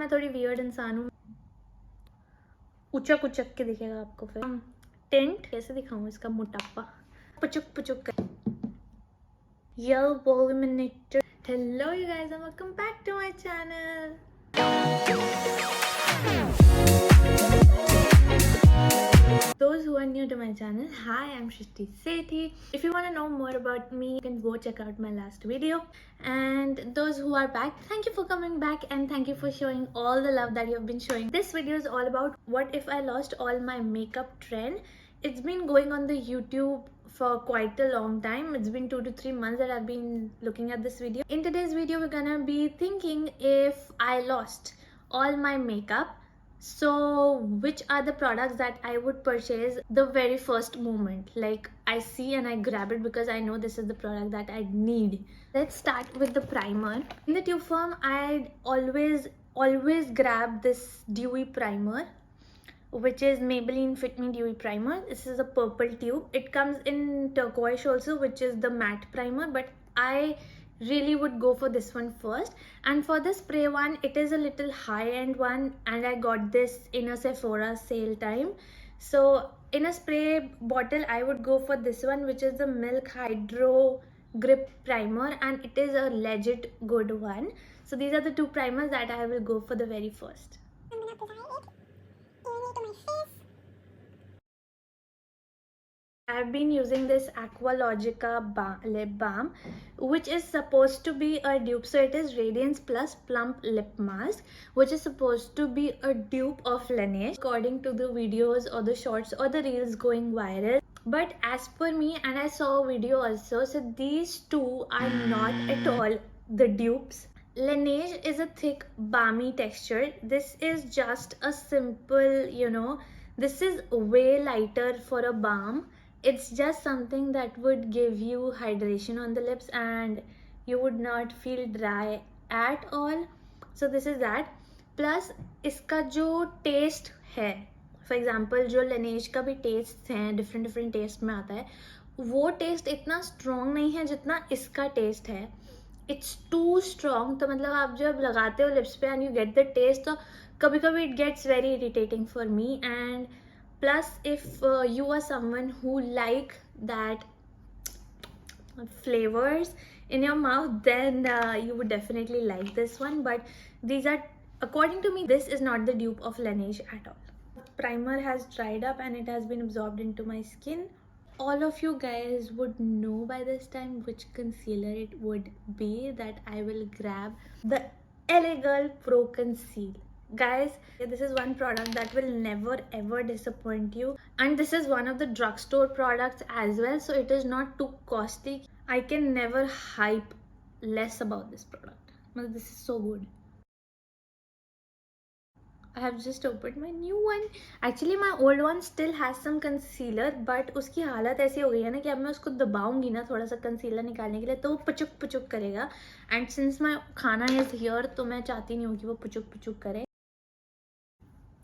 मैं थोड़ी वियर्ड इंसान हूँ, उचक उचक के दिखेगा आपको। फिर टेंट कैसे दिखाऊँ इसका मोटापा, पुचुक पुचुक कर। Yo, Voluminator. Hello you guys and welcome back to my channel. Those who are new to my channel, hi, I'm Shrishti Sethi. If you want to know more about me, you can go check out my last video. And those who are back, thank you for coming back and thank you for showing all the love that you have been showing. This video is all about what if I lost all my makeup trend. It's been going on the YouTube for quite a long time. It's been 2 to 3 months that I've been looking at this video. In today's video, we're gonna be thinking if I lost all my makeup, so which are the products that I would purchase the very first moment, like I see and I grab it because I know this is the product that I need. Let's start with the primer. In the tube form, I'd always grab this dewy primer, which is Maybelline Fit Me Dewy Primer. This is a purple tube. It comes in turquoise also, which is the matte primer, but I really would go for this one first. And for the spray one, it is a little high-end one and I got this in a Sephora sale time. So in a spray bottle, I would go for this one, which is the Milk Hydro Grip Primer, and it is a legit good one. So these are the two primers that I will go for the very first. I've been using this Aqualogica lip balm, which is supposed to be a dupe. So it is Radiance Plus Plump Lip Mask, which is supposed to be a dupe of Laneige, according to the videos or the shorts or the reels going viral. But as per me, and I saw a video also, so these two are not at all the dupes. Laneige is a thick, balmy texture. This is just a simple, this is way lighter for a balm. It's just something that would give you hydration on the lips and you would not feel dry at all. So this is that. Plus इसका जो taste है, for example जो Laneige का भी taste है, different taste में आता है, वो taste इतना strong नहीं है जितना इसका taste है. It's too strong. तो मतलब आप जब लगाते हो lips पे and you get the taste, तो कभी कभी it gets very irritating for me. And plus if you are someone who like that flavors in your mouth, then you would definitely like this one. But these are, according to me, this is not the dupe of Laneige at all. Primer has dried up and it has been absorbed into my skin. All of you guys would know by this time which concealer it would be that I will grab. The LA Girl Pro Conceal. Guys, this is one product that will never ever disappoint you, and this is one of the drugstore products as well, so it is not too costly. I can never hype less about this product. This is so good. I have just opened my new one. Actually my old one still has some concealer, but उसकी हालत ऐसी हो गई है ना कि अब मैं उसको दबाऊंगी ना थोड़ा सा कंसीलर निकालने के लिए तो वो पुचुक पुचुक करेगा. एंड सिंस माय खाना इज हियर तो मैं चाहती नहीं हूँ कि वो पुचुक पुचुक करे.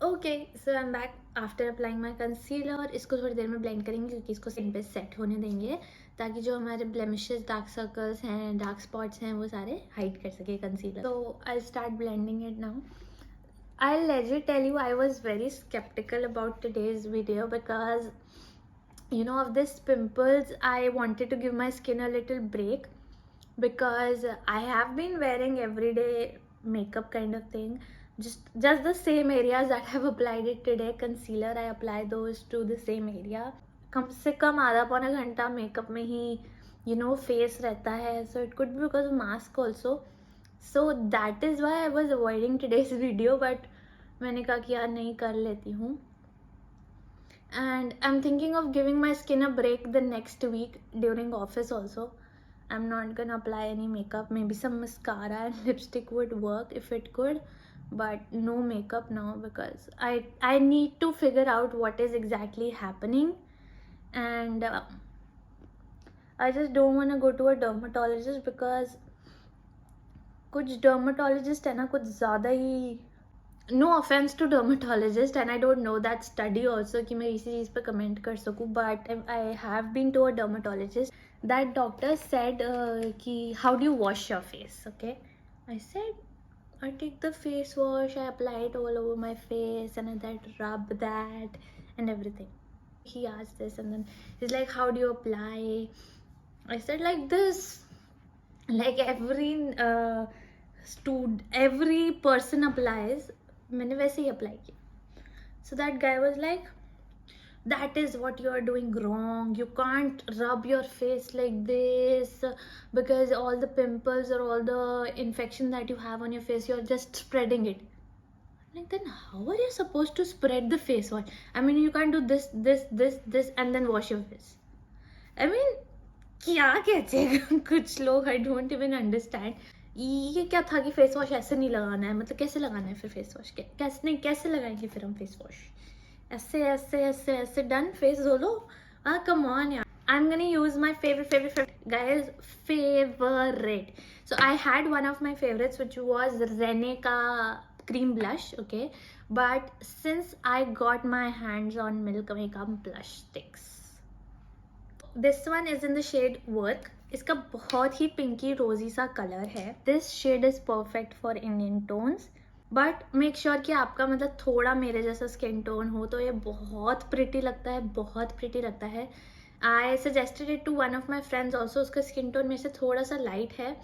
Okay, so I am back after applying my concealer. इसको थोड़ी देर में ब्लेंड करेंगे क्योंकि इसको स्किन पे सेट होने देंगे ताकि जो हमारे ब्लेमिशेस, डार्क सर्कल्स हैं, डार्क स्पॉट्स हैं, वो सारे हाइड कर सके कंसीलर. तो I start blending it now. I'll legit tell you, I was very skeptical about today's video because of this pimples. I wanted to give my skin a little break because I have been wearing everyday makeup kind of thing, just the same areas that I've applied it today. Concealer, I apply those to the same area. कम से कम आधा पौना घंटा makeup में ही face रहता है. So it could be because of mask also. So that is why I was avoiding today's video, but मैंने कहा कि यार नहीं, कर लेती हूँ. And I'm thinking of giving my skin a break the next week during office also. I'm not gonna apply any makeup. Maybe some mascara and lipstick would work if it could, but no makeup now because I need to figure out what is exactly happening. And I just don't want to go to a dermatologist because कुछ dermatologist है ना कुछ ज़्यादा ही, no offense to dermatologist, and I don't know that study also कि मैं इसी चीज़ पे comment कर सकूँ, but I have been to a dermatologist. That doctor said कि how do you wash your face? Okay, I said I take the face wash, I apply it all over my face, and I then rub that and everything. He asked this, and then he's like, how do you apply? I said like this, like every person applies. मैंने वैसे ही apply किया. So that guy was like, that is what you are doing wrong. You can't rub your face like this because all the pimples or all the infection that you have on your face, you're just spreading it. Like, then how are you supposed to spread the face wash? I mean, you can't do this and then wash your face. I mean, क्या कहते हैं कुछ लोग, I don't even understand. ये क्या था कि face wash ऐसे नहीं लगाना है, मतलब कैसे लगाना है फिर फेस वॉश? कैसे नहीं, कैसे लगाएंगे फिर हम फेस वॉश? ऐसे ऐसे ऐसे ऐसे डन, फेस धो लो. हाँ, कम ऑन यार. I'm gonna use my favorite guys, favorite. So I had one of my favorites, which was Rene ka cream blush, okay. But since I got my hands on Milk Makeup blush sticks, this one is in the shade Work. इसका बहुत ही पिंकी रोजी सा colour है. This shade is perfect for Indian tones, but make sure कि आपका मतलब थोड़ा मेरे जैसा स्किन टोन हो तो ये बहुत प्रिटी लगता है, बहुत प्रिटी लगता है. I suggested it to one of my friends also. उसका स्किन टोन मेरे से थोड़ा सा लाइट है,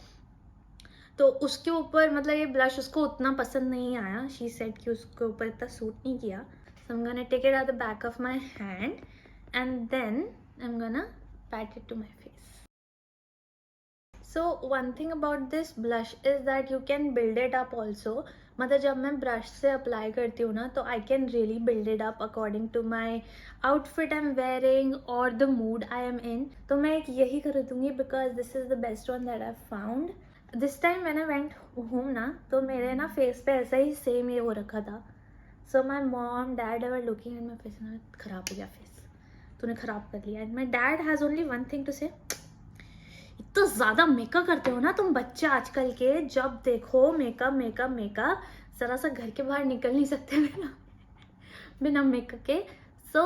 तो उसके ऊपर मतलब ये ब्लश उसको उतना पसंद नहीं आया. शी सेड कि उसके ऊपर इतना सूट नहीं किया. So I am gonna take it at the back of my hand and then I am gonna pat it to my face. So one thing about this blush is that you can build it up also. मतलब जब मैं brush से apply करती हूँ ना, तो I can really build it up according to my outfit I am wearing और the mood I am in. तो मैं एक यही खरीदूंगी because this is the best one that I found. This time मैंने वेंट होम ना, तो मेरे ना फेस पे ऐसा ही सेम ये हो रखा था. So my mom dad are looking at my face, खराब हो गया फेस, तूने खराब कर लिया. And my dad has only one thing to say, इतना ज़्यादा मेकअप करते हो ना तुम बच्चे आजकल के, जब देखो मेकअप मेकअप मेकअप, ज़रा सा घर के बाहर निकल नहीं सकते बिना मेकअप के. सो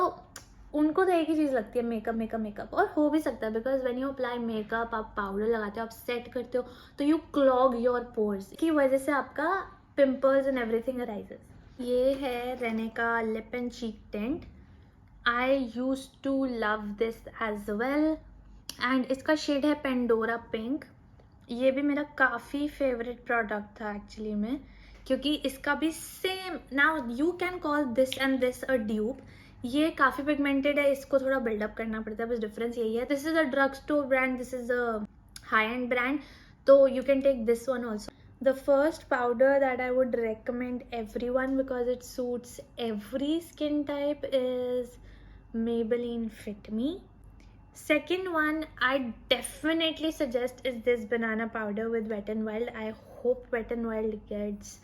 उनको तो एक ही चीज़ लगती है, मेकअप मेकअप मेकअप. और हो भी सकता है because when you apply makeup, आप पाउडर लगाते हो, आप सेट करते हो, तो यू क्लॉग योर पोर्स की वजह से आपका पिंपल्स एंड एवरीथिंग अराइजेस. ये है रेने का lip and cheek tent. I used to love this as well. And इसका शेड है पेंडोरा पिंक. ये भी मेरा काफ़ी फेवरेट प्रोडक्ट था एक्चुअली में, क्योंकि इसका भी same. Now you can call this and this a dupe. ये काफ़ी पिगमेंटेड है, इसको थोड़ा बिल्डअप करना पड़ता है, बस डिफरेंस यही है. This is a drug store brand, this is a high end brand, तो you can take this one also. The first powder that I would recommend everyone because it suits every skin type is Maybelline Fit Me. Second one I definitely suggest is this banana powder with Wet n Wild. I hope Wet n Wild gets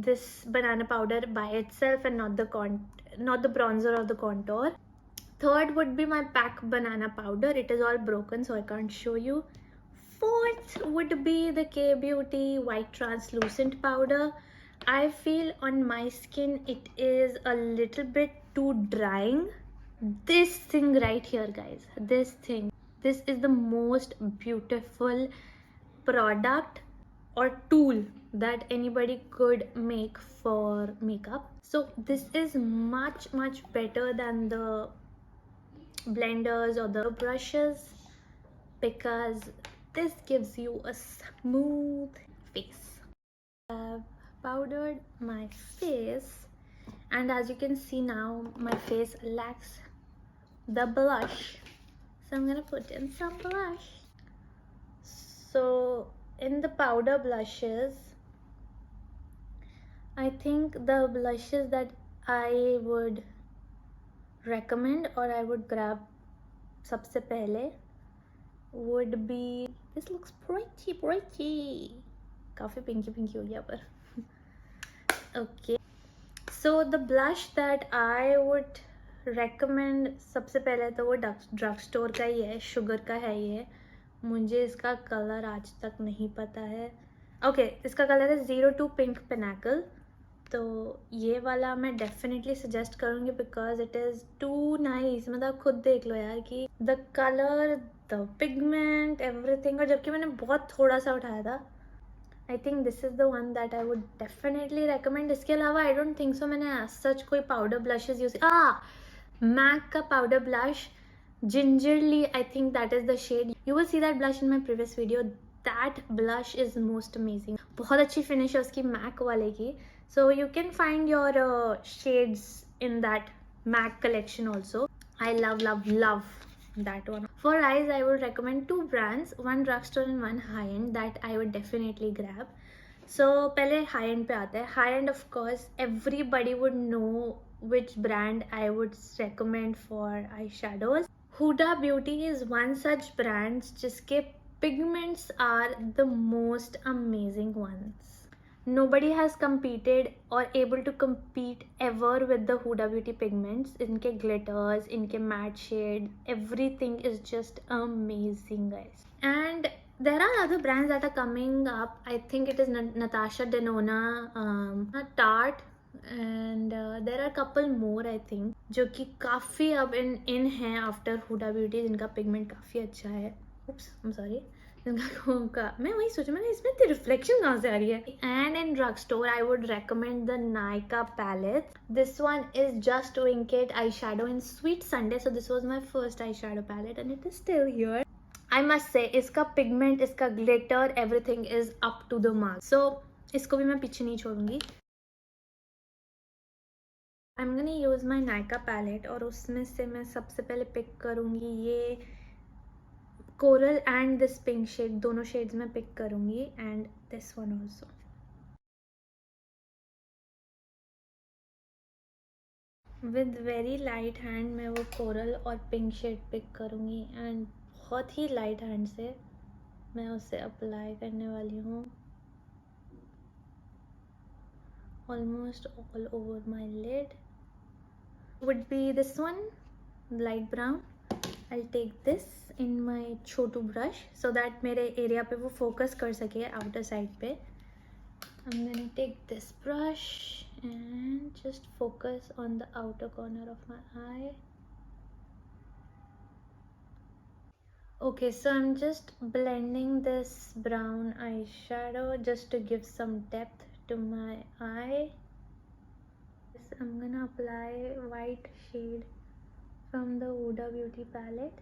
this banana powder by itself and not the bronzer or the contour. Third would be my PAC banana powder. It is all broken so I can't show you. Fourth would be the K-Beauty white translucent powder. I feel on my skin it is a little bit too drying. This thing right here guys, this is the most beautiful product or tool that anybody could make for makeup. So this is much better than the blenders or the brushes because this gives you a smooth face. I've powdered my face and as you can see now my face lacks the blush, so I'm gonna put in some blush. So in the powder blushes, I think the blushes that I would recommend or I would grab सबसे पहले would be, this looks pretty, काफ़ी पिंकी हो गया पर okay. So the blush that I would recommend सबसे पहले तो वो ड्रग स्टोर का ही है, शुगर का है ये. मुझे इसका कलर आज तक नहीं पता है. ओके, इसका कलर है 02 पिंक पिनाकल. तो ये वाला मैं डेफिनेटली सजेस्ट करूँगी because it is too nice. मतलब खुद देख लो यार कि the colour, the pigment, everything. और जबकि मैंने बहुत थोड़ा सा उठाया था, I think this is the one that I would definitely recommend. इसके अलावा आई डोंट थिंक सो मैंने सच कोई पाउडर ब्लशेज यूज. मैक का powder blush gingerly, I think that is the shade. You will see that blush in my previous video. That blush is most amazing. बहुत अच्छी finish है उसकी MAC वाले की. So you can find your shades in that MAC collection also. I love that one. For eyes I would recommend two brands, one drugstore and one high end, that I would definitely grab. So पहले high end पे आते हैं. High end of course everybody would know which brand I would recommend for eyeshadows. Huda Beauty is one such brand जिसके pigments are the most amazing ones. Nobody has competed or able to compete ever with the Huda Beauty pigments. इनके glitters, इनके matte shade, everything is just amazing, guys. And there are other brands that are coming up. I think it is Natasha Denona, Tarte, and there are couple more I think जो कि काफ़ी अब इन हैं after Hooda beauty, जिनका pigment काफ़ी अच्छा है. oops I'm sorry. जिनका मैं वही सोचा, मैंने इसमें इतनी रिफ्लेक्शन कहाँ से आ रही है. And in drug store I would recommend the Nykaa palette. This one is just विंकेट eye shadow in sweet Sunday. So this was my first eye shadow palette and it is still here. I must say इसका pigment, इसका glitter, everything is up to the mark. सो इसको भी मैं पीछे नहीं छोड़ूंगी. I'm gonna use my Nykaa palette और उसमें से मैं सबसे पहले पिक करूँगी ये coral and this pink shade. दोनों शेड्स में पिक करूँगी and this one also. With very light hand मैं वो कोरल और पिंक शेड पिक करूँगी एंड बहुत ही लाइट हैंड से मैं उसे अप्लाई करने वाली हूँ almost all over my lid. Would be this one, light brown. I'll take this in my Chhotu brush so that मेरे area पे वो focus कर सके outer side पे. I'm gonna take this brush and just focus on the outer corner of my eye. Okay, so I'm just blending this brown eyeshadow just to give some depth to my eye. I'm gonna apply white shade from the Huda Beauty palette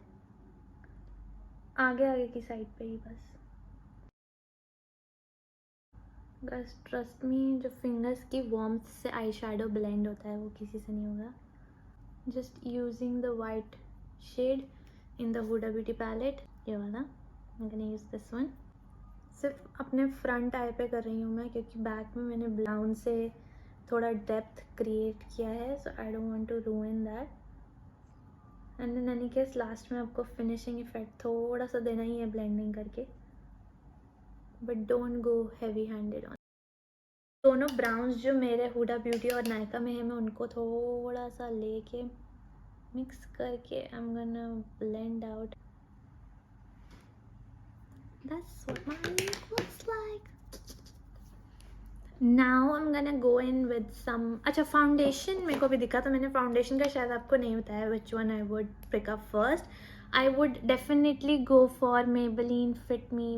आगे की side पे ही बस. बस trust me, जो fingers की warmth से eye shadow blend होता है वो किसी से नहीं होगा. Just using the white shade in the Huda Beauty palette, ये वाला. I'm gonna use this one. सिर्फ अपने फ्रंट आई पे कर रही हूँ मैं, क्योंकि बैक में मैंने ब्राउन से थोड़ा डेप्थ क्रिएट किया है. So I don't want to ruin that. And in any case last में आपको फिनिशिंग इफेक्ट थोड़ा सा देना ही है ब्लेंडिंग करके, but don't go heavy handed on. दोनों ब्राउन्स जो मेरे हुडा ब्यूटी और नायका में है, मैं उनको थोड़ा सा लेके मिक्स करके आई am gonna blend out. That's what my look looks like. Now I am गना गो इन विद सम. अच्छा, फाउंडेशन मेरे को अभी दिखा, तो मैंने फाउंडेशन का शायद आपको नहीं बताया which one I would pick up first. I would definitely go for Maybelline Fit Me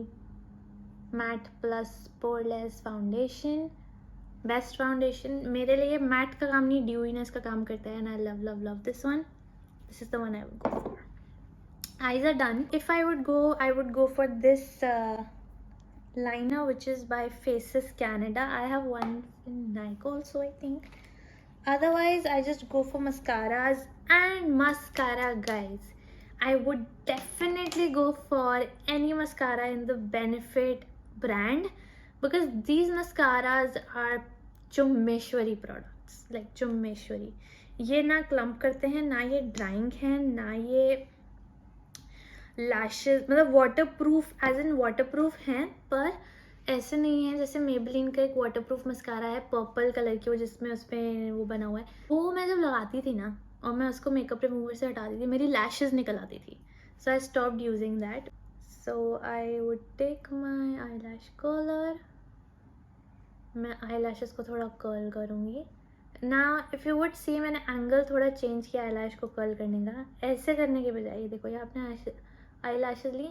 Matte Plus Poreless foundation. Best foundation मेरे लिए. मैट का काम नहीं, ड्यूइनेस का काम करता है. And I love love love this one. This is the one I would go for. Eyes are done. If I would go for this liner which is by Faces Canada. I have one in Nike also, I think. Otherwise I just go for mascaras. And mascara, guys, I would definitely go for any mascara in the Benefit brand, because these mascaras are Chummeshwari products, like Chummeshwari. ये ना clump करते हैं, ना ये drawing है, ना ये lashes, मतलब waterproof as in waterproof हैं, पर ऐसे नहीं है जैसे Maybelline का एक वाटर प्रूफ मस्कारा है पर्पल कलर की, वो जिसमें उस पर वो बना हुआ है. वो मैं जब लगाती थी ना और मैं उसको मेकअप रिमूवर से हटाती थी, मेरी लैशेज निकल आती थी. So I stopped using that. So I would take my eye lash curler. मैं आई लैशेज को थोड़ा कर्ल करूँगी ना. इफ़ यू वुड सी, मैंने एंगल थोड़ा चेंज किया आई लैश को कर्ल करने का. ऐसे करने के बजाय देखो, ये आपने आई लैशेज ली,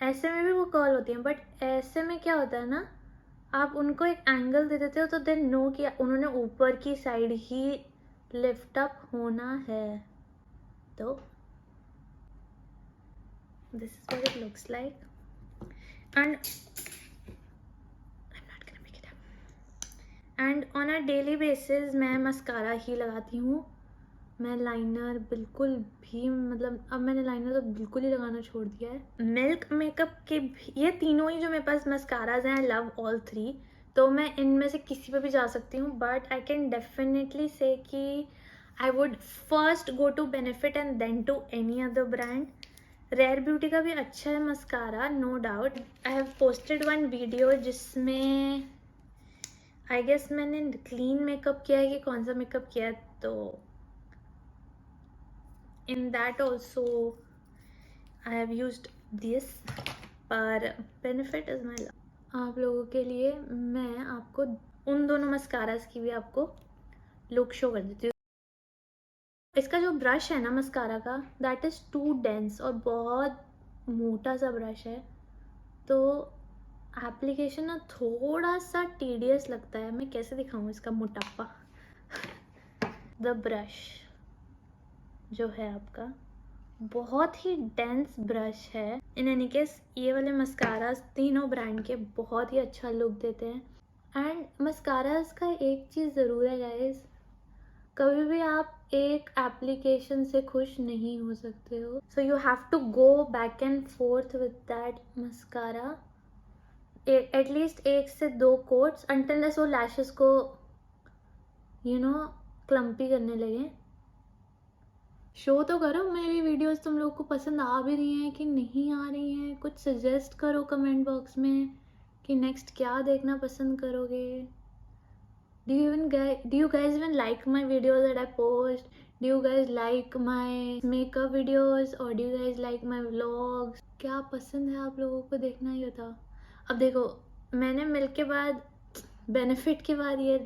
ऐसे में भी वो कर्ल होती हैं, बट ऐसे में क्या होता है ना, आप उनको एक एंगल दे देते हो तो देन नो कि उन्होंने ऊपर की साइड ही लिफ्ट अप होना है। तो this is what it looks like and on a daily basis मैं मस्कारा ही लगाती हूँ। मैं लाइनर बिल्कुल भी, मतलब अब मैंने लाइनर तो बिल्कुल ही लगाना छोड़ दिया है। मिल्क मेकअप के ये तीनों ही जो मेरे पास मस्काराज हैं, आई लव ऑल थ्री, तो मैं इनमें से किसी पे भी जा सकती हूँ, but I can definitely say कि I would first go to Benefit and then to any other brand. Rare Beauty का भी अच्छा है mascara, no doubt. I have posted one video जिसमें आई गेस मैंने क्लीन मेकअप किया है कि कौन सा मेकअप किया है, तो in that also I have used this, पर benefit is my love। आप लोगों के लिए मैं आपको उन दोनों मस्कारास की भी आपको लुक शो कर देती हूँ। इसका जो ब्रश है ना मस्कारा का, दैट इज़ टू डेंस और बहुत मोटा सा ब्रश है, तो एप्लीकेशन ना थोड़ा सा टीडियस लगता है। मैं कैसे दिखाऊँ इसका मोटापा। द ब्रश जो है आपका बहुत ही डेंस ब्रश है। इन एनी केस ये वाले मस्कारास तीनों ब्रांड के बहुत ही अच्छा लुक देते हैं। एंड मस्कारास का एक चीज़ ज़रूर है गाइस, कभी भी आप एक एप्लीकेशन से खुश नहीं हो सकते हो, so you have to go back and forth with that mascara, at least 1 से 2 कोट्स अंटिल वो लैशेस को क्लम्पी करने लगे। शो तो करो मेरी वीडियोस तुम लोग को पसंद आ भी रही हैं कि नहीं आ रही हैं, कुछ सजेस्ट करो कमेंट बॉक्स में कि नेक्स्ट क्या देखना पसंद करोगे। do you guys even like my videos that I post? Do you guys like my makeup videos or do you guys like my vlogs? क्या पसंद है आप लोगों को देखना, ये था। अब देखो मैंने मिल्क के बाद बेनिफिट के बाद ये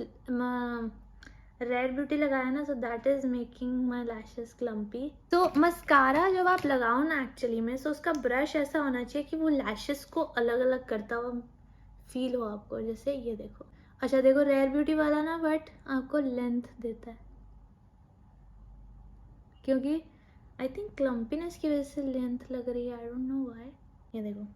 रेयर ब्यूटी लगाया ना, so that is making my lashes clumpy. तो मस्कारा जब आप लगाओ ना एक्चुअली में, सो उसका ब्रश ऐसा होना चाहिए कि वो लैशेस को अलग अलग करता हुआ फील हो आपको। जैसे ये देखो, अच्छा देखो रेयर ब्यूटी वाला ना बट आपको लेंथ देता है, क्योंकि आई थिंक क्लम्पीनेस की वजह से लेंथ लग रही है, आई डोंट नो व्हाई। ये देखो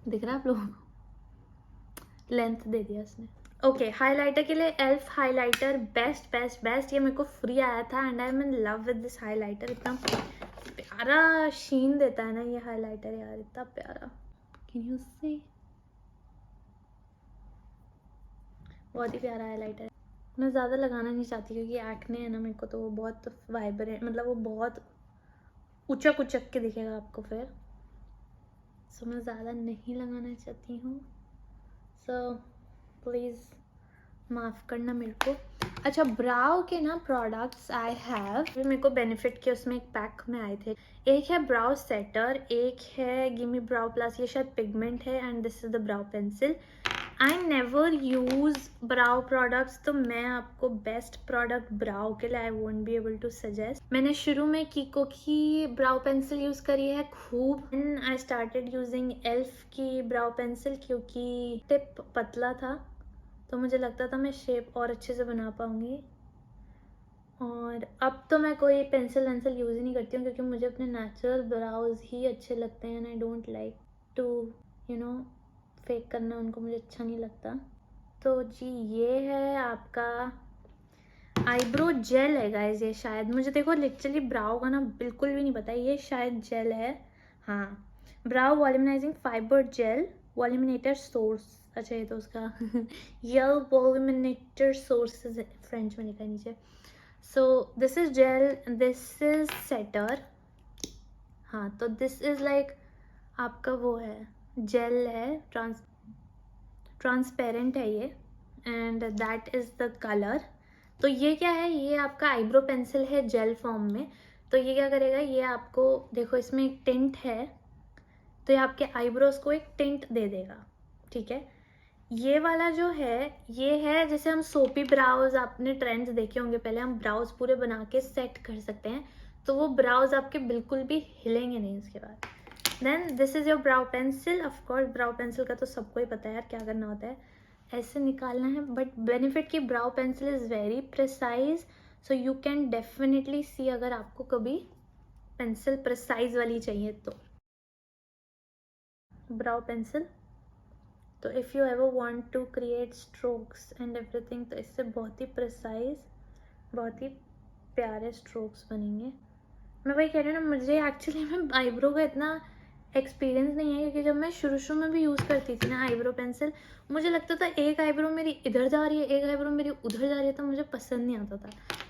दिख रहा है आप लोगों को, लेंथ दे दिया उसने। ओके हाइलाइटर के लिए elf highlighter best best best, ये मेरे को फ्री आया था and I am in love with this highlighter. इतना प्यारा शीन देता है ना ये हाइलाइटर यार, इतना प्यारा। कैन यू सी, बहुत ही प्यारा हाइलाइटर है। मैं ज़्यादा लगाना नहीं चाहती क्योंकि एक्ने है ना मेरे को, तो वो बहुत वाइब्रेंट, मतलब वो बहुत उचक उचक के दिखेगा आपको फिर, सो मैं ज़्यादा नहीं लगाना चाहती हूँ, सो प्लीज़ माफ़ करना मेरे को। अच्छा ब्राउ के ना प्रोडक्ट्स आई हैव, मेरे को बेनिफिट के उसमें एक पैक में आए थे। एक है ब्राउ सेटर, एक है गिमी ब्राउ प्लस, ये शायद पिगमेंट है, and this is the brow pencil. I never use brow products, तो मैं आपको बेस्ट प्रोडक्ट ब्राउ के लिए I won't be able to suggest. मैंने शुरू में कीको की ब्राउ पेंसिल यूज़ करी है खूब, and I started using elf की ब्राउ पेंसिल क्योंकि टिप पतला था, तो मुझे लगता था मैं शेप और अच्छे से बना पाऊँगी। और अब तो मैं कोई पेंसिल वेंसिल यूज़ ही नहीं करती हूँ क्योंकि मुझे अपने नेचुरल ब्राउज ही अच्छे लगते हैं, and I don't like to fake करना उनको, मुझे अच्छा नहीं लगता। तो जी ये है आपका आईब्रो जेल है गाइज, ये शायद, मुझे देखो लिटरली ब्राउ का ना बिल्कुल भी नहीं पता, ये शायद जेल है, हाँ ब्राउ वॉल्यूमनाइजिंग फाइबर जेल वॉल्यूमिनेटर सोर्स। अच्छा ये तो उसका यल वॉल्यूमिनेटर सोर्स फ्रेंच में लिखा है नीचे। So this is gel, this is setter, हाँ तो दिस इज लाइक आपका वो है जेल है, ट्रांसपेरेंट है ये, and that is the colour. तो ये क्या है, ये आपका आईब्रो पेंसिल है जेल फॉर्म में। तो ये क्या करेगा, ये आपको देखो इसमें एक टिंट है, तो ये आपके आईब्रोज को एक टिंट दे देगा, ठीक है। ये वाला जो है, ये है जैसे हम सोपी ब्राउज, आपने ट्रेंड्स देखे होंगे पहले, हम ब्राउज पूरे बना के सेट कर सकते हैं, तो वो ब्राउज आपके बिल्कुल भी हिलेंगे नहीं इसके बाद। Then this is your brow pencil. Of course brow pencil का तो सबको ही पता है यार क्या करना होता है, ऐसे निकालना है। बट बेनिफिट की brow pencil is very precise, so you can definitely see अगर आपको कभी पेंसिल प्रिसाइज वाली चाहिए तो। ब्राउ पेंसिल, तो if you ever want to create strokes and everything, तो इससे बहुत ही प्रिसाइज, बहुत ही प्यारे स्ट्रोक्स बनेंगे। मैं वही कह रही हूँ ना, मुझे एक्चुअली में आईब्रो का इतना एक्सपीरियंस नहीं है, क्योंकि जब मैं शुरू में भी यूज़ करती थी ना आईब्रो पेंसिल, मुझे लगता था एक आईब्रो मेरी इधर जा रही है, एक आईब्रो मेरी उधर जा रही है, तो मुझे पसंद नहीं आता था।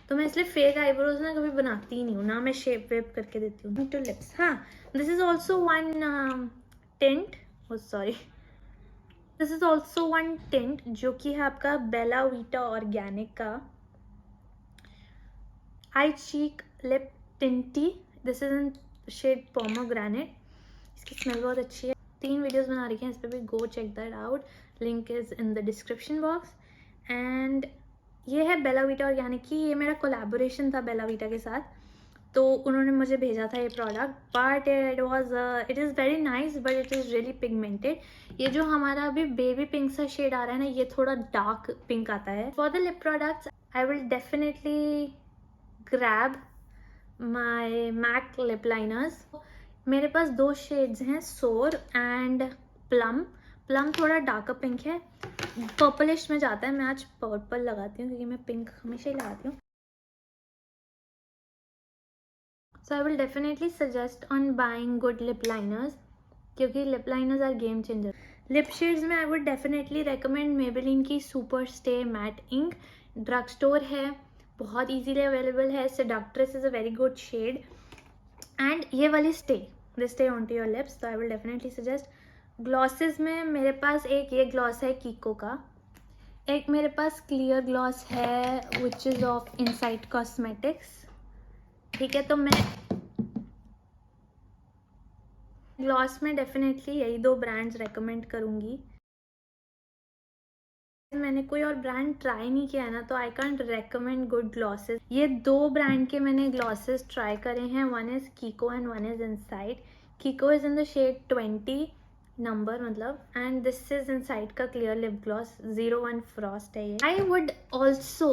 तो मैं इसलिए फेक आईब्रोज ना कभी बनाती ही नहीं हूँ, ना मैं शेप वेप करके देती हूँ। टू लिप्स, हाँ, this is also one tint, sorry, this is also one tint जो कि है आपका बेला वीटा ऑर्गेनिक का eye cheek lip tint. This is in shade pomegranate. इसकी स्मेल बहुत अच्छी है। 3 वीडियोस बना रखी हैं इस पर भी, go check that out, link is in the description box. And ये है बेला वीटा ऑर्गेनिक की, ये मेरा कोलैबोरेशन था बेला वीटा के साथ, तो उन्होंने मुझे भेजा था ये product, but it is very nice, but it is really pigmented. ये जो हमारा अभी बेबी पिंक सा शेड आ रहा है ना, ये थोड़ा डार्क पिंक आता है। For the lip products I will definitely grab my MAC lip liners. मेरे पास 2 शेड्स हैं, सोर एंड प्लम। प्लम थोड़ा डार्कर पिंक है, पर्पलिश में जाता है। मैं आज पर्पल लगाती हूँ क्योंकि मैं पिंक हमेशा ही लगाती हूँ। So I will definitely suggest on buying good lip liners, क्योंकि lip liners are game changer. Lip shades में I would definitely recommend Maybelline की super stay matte ink. Drug store है, बहुत इजीली अवेलेबल है। Seductress is a very good shade, and ये वाली this stay on to your lips, तो I will definitely suggest. Glosses में मेरे पास एक ये ग्लॉस है कीको का, एक मेरे पास क्लियर ग्लॉस है which is of insight cosmetics, ठीक है। तो मैं ग्लॉस में डेफिनेटली यही 2 ब्रांड्स रेकमेंड करूँगी। मैंने कोई और ब्रांड ट्राई नहीं किया है ना, तो I can't recommend good glosses. ये 2 ब्रांड के मैंने ग्लॉसेस ट्राई करे हैं, one is Kiko and one is Insight. Kiko is in the shade 20 number मतलब, एंड दिस इज इनसाइट का क्लियर लिप ग्लॉस 01 फ्रॉस्ट है ये। I would also,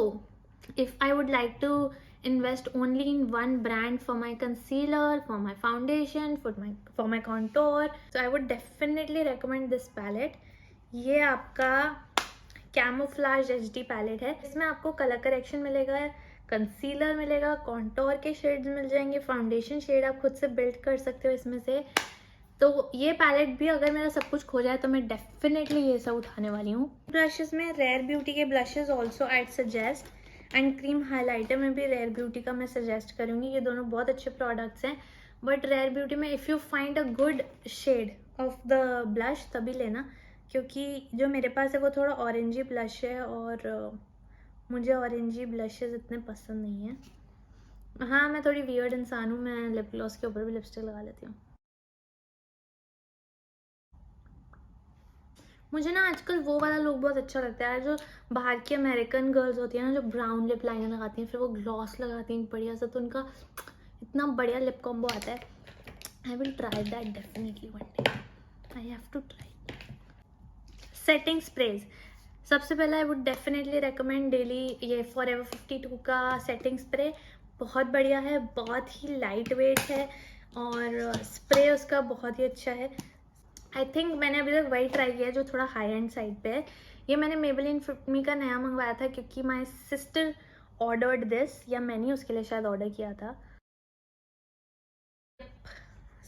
if I would like to invest only in one brand for my concealer, for my foundation, for my contour, so I would definitely recommend this palette. ये आपका camouflage HD palette है। इसमें आपको colour correction मिलेगा, concealer मिलेगा, contour के shades मिल जाएंगे, foundation shade आप खुद से बिल्ड कर सकते हो इसमें से। तो ये पैलेट भी अगर मेरा सब कुछ खो जाए तो मैं डेफिनेटली ये सब उठाने वाली हूँ। ब्लशेस में रेयर ब्यूटी के blushes also I'd suggest, and cream highlighter में भी रेयर ब्यूटी का मैं सजेस्ट करूँगी। ये दोनों बहुत अच्छे प्रोडक्ट्स हैं, बट रेयर ब्यूटी में if you find a good shade of the blush तभी लेना, क्योंकि जो मेरे पास है वो थोड़ा ऑरेंजी ब्लश है, और मुझे ऑरेंजी ब्लशेस इतने पसंद नहीं हैं। हाँ, मैं थोड़ी वियर्ड इंसान हूँ, मैं लिप ग्लॉस के ऊपर भी लिपस्टिक लगा लेती हूँ। मुझे ना आजकल वो वाला लुक बहुत अच्छा लगता है, जो बाहर की अमेरिकन गर्ल्स होती हैं ना, जो ब्राउन लिप लाइनर लगाती हैं फिर वो ग्लॉस लगाती हैं बढ़िया सा, तो उनका इतना बढ़िया लिप कॉम्बो आता है। I will try that definitely one day, I have to try. Setting sprays, सबसे पहले I would definitely recommend daily ये फॉरएवर 52 का सेटिंग स्प्रे। बहुत बढ़िया है, बहुत ही लाइट वेट है, और स्प्रे उसका बहुत ही अच्छा है। आई थिंक मैंने अभी तक वही ट्राई किया जो थोड़ा हाई एंड साइड पे है। ये मैंने मेबेलिन फिट मी का नया मंगवाया था, क्योंकि माई सिस्टर ऑर्डर्ड दिस, या मैंने उसके लिए शायद ऑर्डर किया था।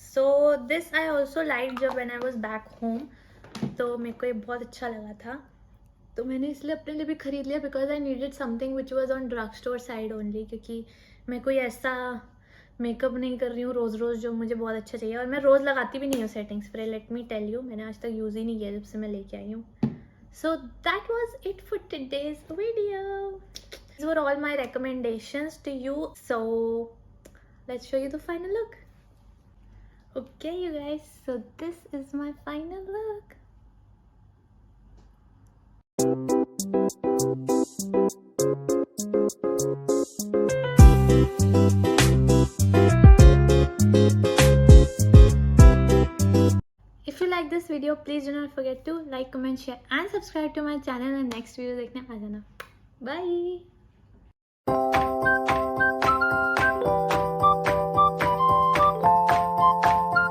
So this I also like जब when I was back home, तो मेरे को ये बहुत अच्छा लगा था, तो मैंने इसलिए अपने लिए भी खरीद लिया, because I needed something which was on drug store side only, क्योंकि मैं कोई ऐसा मेकअप नहीं कर रही हूँ रोज़ रोज़ जो मुझे बहुत अच्छा चाहिए, और मैं रोज़ लगाती भी नहीं हूँ setting spray, let me tell you, मैंने आज तक यूज़ ही नहीं किया जब से मैं लेके आई हूँ। So that was it for today's video, these were all my recommendations to you, so let's show you the final look. Okay you guys, so this is my final look. This video please do not forget to like, comment, share and subscribe to my channel. And next video देखने आ जाना। Bye.